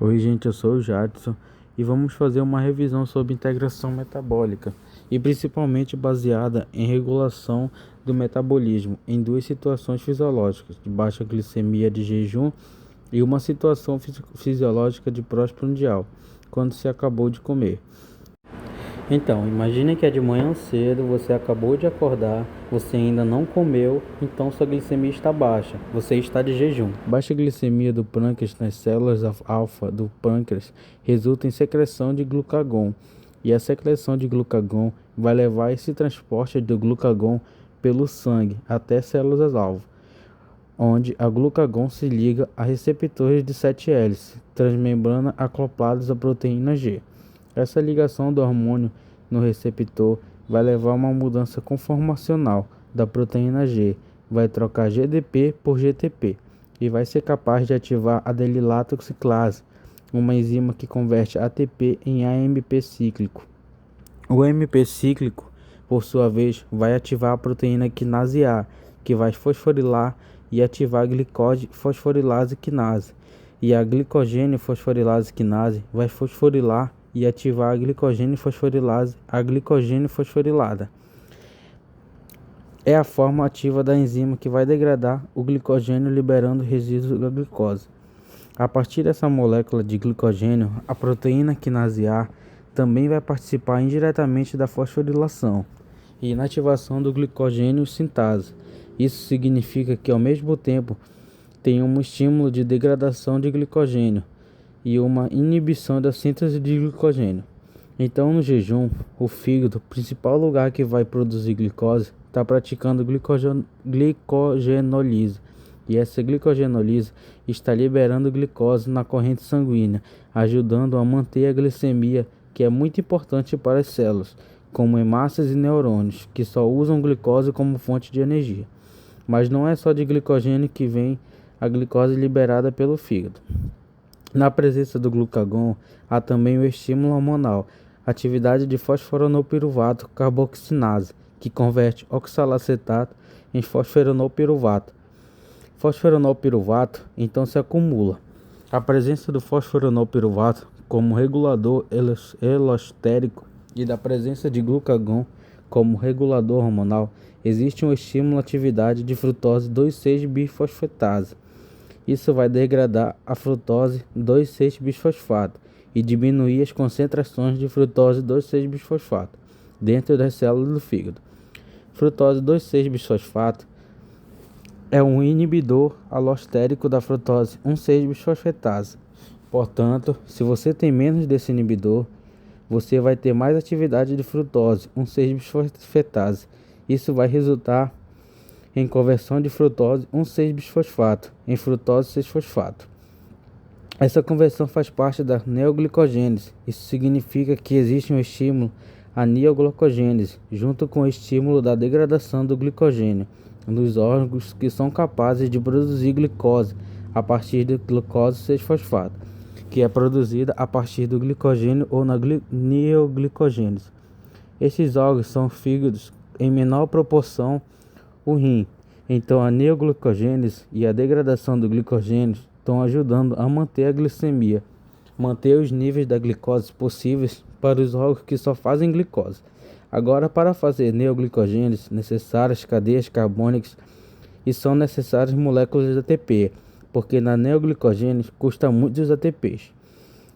Oi, gente, eu sou o Jadson e vamos fazer uma revisão sobre integração metabólica e principalmente baseada em regulação do metabolismo em duas situações fisiológicas, de baixa glicemia de jejum e uma situação fisiológica de pós-prandial, quando se acabou de comer. Então, imagine que é de manhã cedo, você acabou de acordar, você ainda não comeu, então sua glicemia está baixa, você está de jejum. Baixa glicemia do pâncreas nas células alfa do pâncreas resulta em secreção de glucagon, e a secreção de glucagon vai levar esse transporte do glucagon pelo sangue até células-alvo, onde a glucagon se liga a receptores de 7 hélices transmembrana acoplados à proteína G. Essa ligação do hormônio no receptor vai levar a uma mudança conformacional da proteína G, vai trocar GDP por GTP e vai ser capaz de ativar a delilatoxiclase, uma enzima que converte ATP em AMP cíclico. O AMP cíclico, por sua vez, vai ativar a proteína quinase A, que vai fosforilar e ativar a glicose fosforilase quinase, e a glicogênio fosforilase quinase vai fosforilar e ativar a glicogênio fosforilase, a glicogênio fosforilada. É a forma ativa da enzima que vai degradar o glicogênio liberando resíduos da glicose. A partir dessa molécula de glicogênio, a proteína quinase A também vai participar indiretamente da fosforilação e inativação do glicogênio sintase. Isso significa que ao mesmo tempo tem um estímulo de degradação de glicogênio e uma inibição da síntese de glicogênio. Então, no jejum, o fígado, principal lugar que vai produzir glicose, está praticando glicogenólise. E essa glicogenólise está liberando glicose na corrente sanguínea, ajudando a manter a glicemia, que é muito importante para as células, como hemácias e neurônios, que só usam glicose como fonte de energia. Mas não é só de glicogênio que vem a glicose liberada pelo fígado. Na presença do glucagon, há também o estímulo hormonal, atividade de fosforonopirruvato carboxinase, que converte oxalacetato em fosforonopirruvato. Fosforonopirruvato então se acumula. A presença do fosforonopirruvato como regulador elostérico e da presença de glucagon como regulador hormonal, existe um estímulo à atividade de frutose 2,6-bifosfatase. Isso vai degradar a frutose 2,6-bisfosfato e diminuir as concentrações de frutose 2,6-bisfosfato dentro das células do fígado. Frutose 2,6-bisfosfato é um inibidor alostérico da frutose 1,6-bisfosfatase. Portanto, se você tem menos desse inibidor, você vai ter mais atividade de frutose 1,6-bisfosfatase. Isso vai resultar em conversão de frutose 1,6-bisfosfato em frutose 6-fosfato. Essa conversão faz parte da neoglicogênese. Isso significa que existe um estímulo à neoglicogênese, junto com o estímulo da degradação do glicogênio nos órgãos que são capazes de produzir glicose a partir de glucose 6-fosfato, que é produzida a partir do glicogênio ou na neoglicogênese. Esses órgãos são fígados, em menor proporção o rim. Então a neoglicogênese e a degradação do glicogênio estão ajudando a manter a glicemia, manter os níveis da glicose possíveis para os órgãos que só fazem glicose. Agora, para fazer neoglicogênese, necessárias cadeias carbônicas e são necessárias moléculas de ATP, porque na neoglicogênese custa muito os ATPs.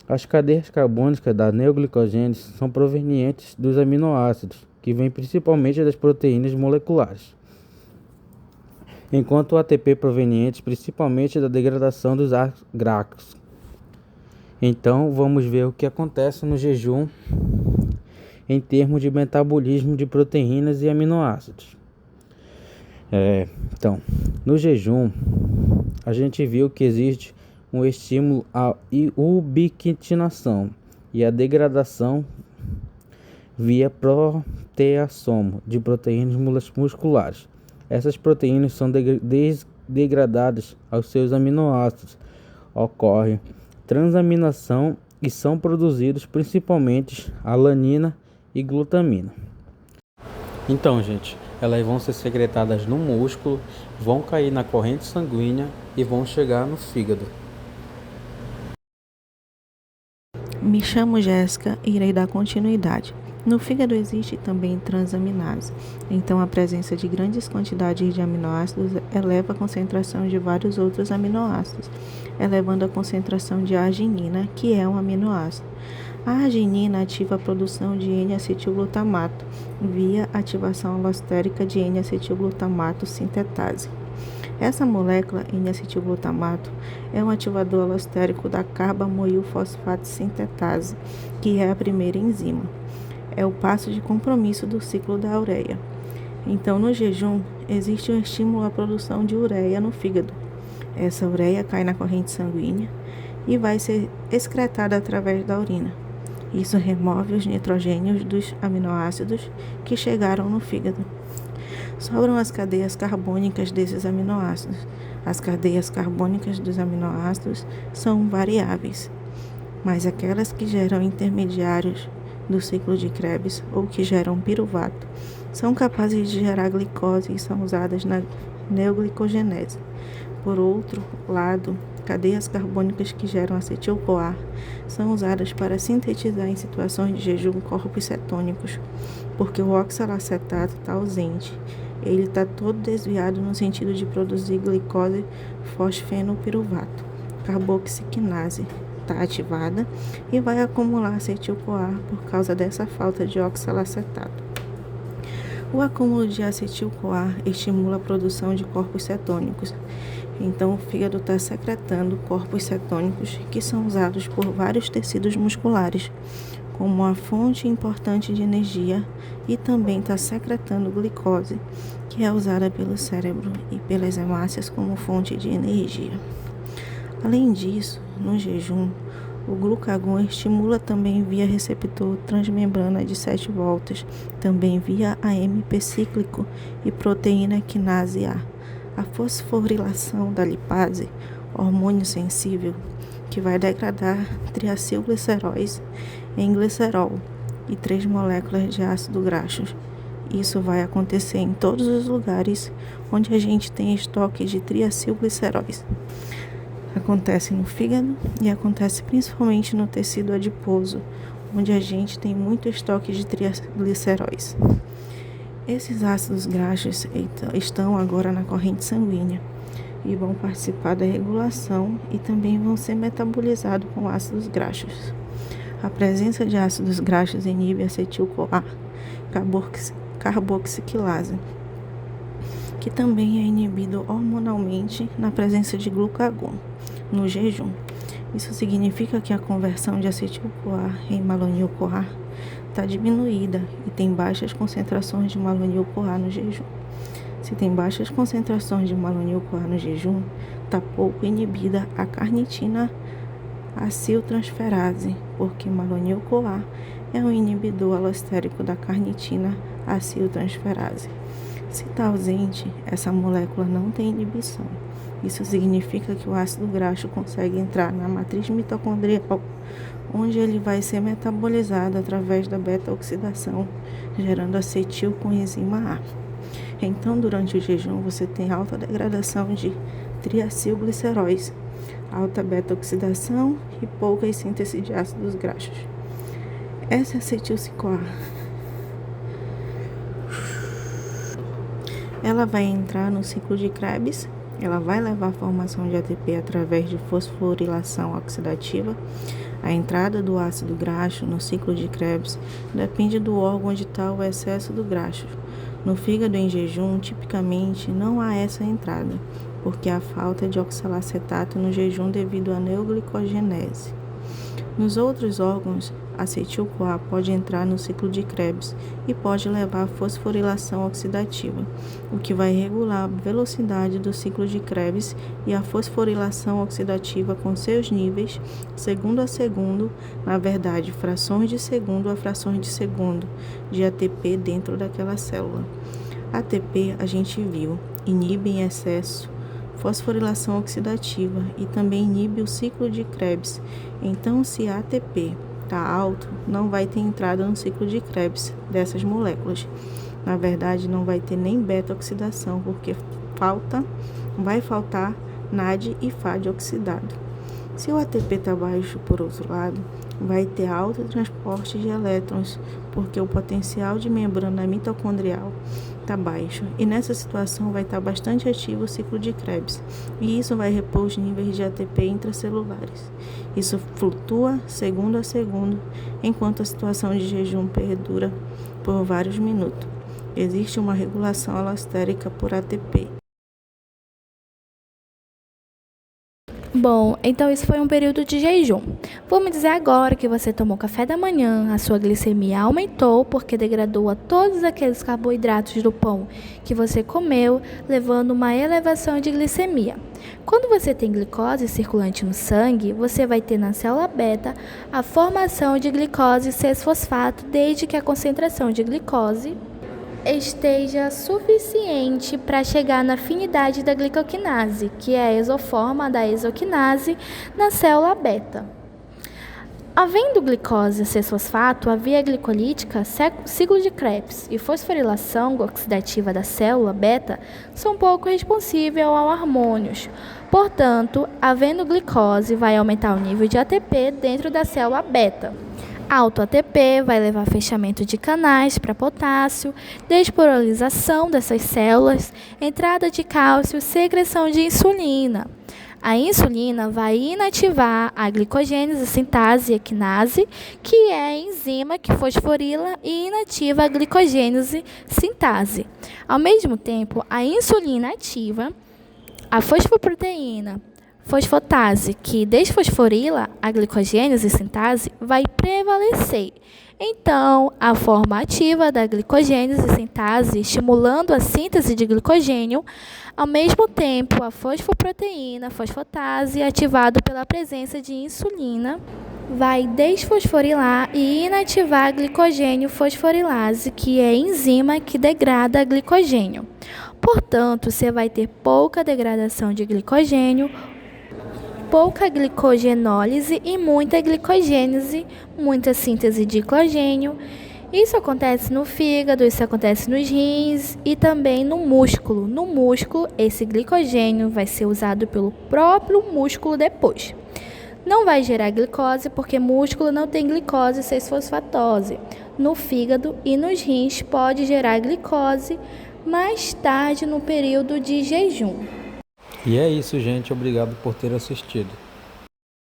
As cadeias carbônicas da neoglicogênese são provenientes dos aminoácidos, que vêm principalmente das proteínas moleculares, enquanto o ATP proveniente principalmente da degradação dos agrácos. Então, vamos ver o que acontece no jejum em termos de metabolismo de proteínas e aminoácidos. Então, no jejum, a gente viu que existe um estímulo à ubiquitinação e a degradação via proteassomo de proteínas musculares. Essas proteínas são degradadas aos seus aminoácidos. Ocorre transaminação e são produzidos principalmente alanina e glutamina. Então, gente, elas vão ser secretadas no músculo, vão cair na corrente sanguínea e vão chegar no fígado. Me chamo Jéssica e irei dar continuidade. No fígado existe também transaminase, então a presença de grandes quantidades de aminoácidos eleva a concentração de vários outros aminoácidos, elevando a concentração de arginina, que é um aminoácido. A arginina ativa a produção de N-acetilglutamato via ativação alostérica de N-acetilglutamato sintetase. Essa molécula, N-acetilglutamato, é um ativador alostérico da carbamoilfosfato sintetase, que é a primeira enzima. É o passo de compromisso do ciclo da ureia. Então, no jejum, existe um estímulo à produção de ureia no fígado. Essa ureia cai na corrente sanguínea e vai ser excretada através da urina. Isso remove os nitrogênios dos aminoácidos que chegaram no fígado. Sobram as cadeias carbônicas desses aminoácidos. As cadeias carbônicas dos aminoácidos são variáveis, mas aquelas que geram intermediários do ciclo de Krebs ou que geram piruvato são capazes de gerar glicose e são usadas na neoglicogenese. Por outro lado, cadeias carbônicas que geram acetil-CoA são usadas para sintetizar em situações de jejum corpos cetônicos, porque o oxalacetato está ausente. Ele está todo desviado no sentido de produzir glicose fosfenopiruvato. Carboxiquinase está ativada e vai acumular acetil-CoA por causa dessa falta de oxalacetato. O acúmulo de acetil-CoA estimula a produção de corpos cetônicos. Então, o fígado está secretando corpos cetônicos que são usados por vários tecidos musculares, como uma fonte importante de energia, e também está secretando glicose, que é usada pelo cérebro e pelas hemácias como fonte de energia. Além disso, no jejum, o glucagon estimula também via receptor transmembrana de 7 voltas, também via AMP cíclico e proteína quinase A. A fosforilação da lipase, hormônio sensível, que vai degradar triacilgliceróis em glicerol e 3 moléculas de ácido graxo. Isso vai acontecer em todos os lugares onde a gente tem estoque de triacilgliceróis. Acontece no fígado e acontece principalmente no tecido adiposo, onde a gente tem muito estoque de trigliceróis. Esses ácidos graxos estão agora na corrente sanguínea e vão participar da regulação e também vão ser metabolizados com ácidos graxos. A presença de ácidos graxos inibe a acetil-CoA, carboxiquilase, que também é inibido hormonalmente na presença de glucagon no jejum. Isso significa que a conversão de acetil-CoA em malonil-CoA está diminuída e tem baixas concentrações de malonil-CoA no jejum. Se tem baixas concentrações de malonil-CoA no jejum, está pouco inibida a carnitina aciltransferase, porque malonil-CoA é um inibidor alostérico da carnitina aciltransferase. Se está ausente, essa molécula não tem inibição. Isso significa que o ácido graxo consegue entrar na matriz mitocondrial, onde ele vai ser metabolizado através da beta-oxidação, gerando acetil com enzima A. Então, durante o jejum, você tem alta degradação de triacilgliceróis, alta beta-oxidação e pouca síntese de ácidos graxos. Essa acetil-CoA, ela vai entrar no ciclo de Krebs. Ela vai levar a formação de ATP através de fosforilação oxidativa. A entrada do ácido graxo no ciclo de Krebs depende do órgão onde está o excesso do graxo. No fígado em jejum, tipicamente, não há essa entrada, porque há falta de oxalacetato no jejum devido à neoglicogenese. Nos outros órgãos, a acetil-CoA pode entrar no ciclo de Krebs e pode levar à fosforilação oxidativa, o que vai regular a velocidade do ciclo de Krebs e a fosforilação oxidativa com seus níveis, segundo a segundo, na verdade, frações de segundo a frações de segundo, de ATP dentro daquela célula. ATP, a gente viu, inibe em excesso fosforilação oxidativa e também inibe o ciclo de Krebs. Então, se a ATP está alto, não vai ter entrada no ciclo de Krebs dessas moléculas. Na verdade, não vai ter nem beta-oxidação, porque vai faltar NAD e FAD oxidado. Se o ATP está baixo, por outro lado, vai ter alto transporte de elétrons, porque o potencial de membrana mitocondrial está baixo. E nessa situação vai estar bastante ativo o ciclo de Krebs, e isso vai repor os níveis de ATP intracelulares. Isso flutua segundo a segundo, enquanto a situação de jejum perdura por vários minutos. Existe uma regulação alostérica por ATP. Bom, então isso foi um período de jejum. Vamos dizer agora que você tomou café da manhã, a sua glicemia aumentou porque degradou a todos aqueles carboidratos do pão que você comeu, levando uma elevação de glicemia. Quando você tem glicose circulante no sangue, você vai ter na célula beta a formação de glicose 6-fosfato desde que a concentração de glicose esteja suficiente para chegar na afinidade da glicoquinase, que é a isoforma da exoquinase na célula beta. Havendo glicose 6-fosfato, a via glicolítica, ciclo de Krebs e fosforilação oxidativa da célula beta são pouco responsíveis a hormônios. Portanto, havendo glicose, vai aumentar o nível de ATP dentro da célula beta. Alto ATP vai levar a fechamento de canais para potássio, despolarização dessas células, entrada de cálcio, secreção de insulina. A insulina vai inativar a glicogênese sintase e quinase, que é a enzima que fosforila e inativa a glicogênese sintase. Ao mesmo tempo, a insulina ativa a fosfoproteína fosfatase, que desfosforila a glicogênese sintase, vai prevalecer. Então, a forma ativa da glicogênese sintase, estimulando a síntese de glicogênio, ao mesmo tempo, a fosfoproteína fosfatase, ativado pela presença de insulina, vai desfosforilar e inativar a glicogênio fosforilase, que é a enzima que degrada glicogênio. Portanto, você vai ter pouca degradação de glicogênio, pouca glicogenólise e muita glicogênese, muita síntese de glicogênio. Isso acontece no fígado, isso acontece nos rins e também no músculo. No músculo, esse glicogênio vai ser usado pelo próprio músculo depois. Não vai gerar glicose porque músculo não tem glicose 6-fosfatose. No fígado e nos rins pode gerar glicose mais tarde no período de jejum. E é isso, gente. Obrigado por ter assistido.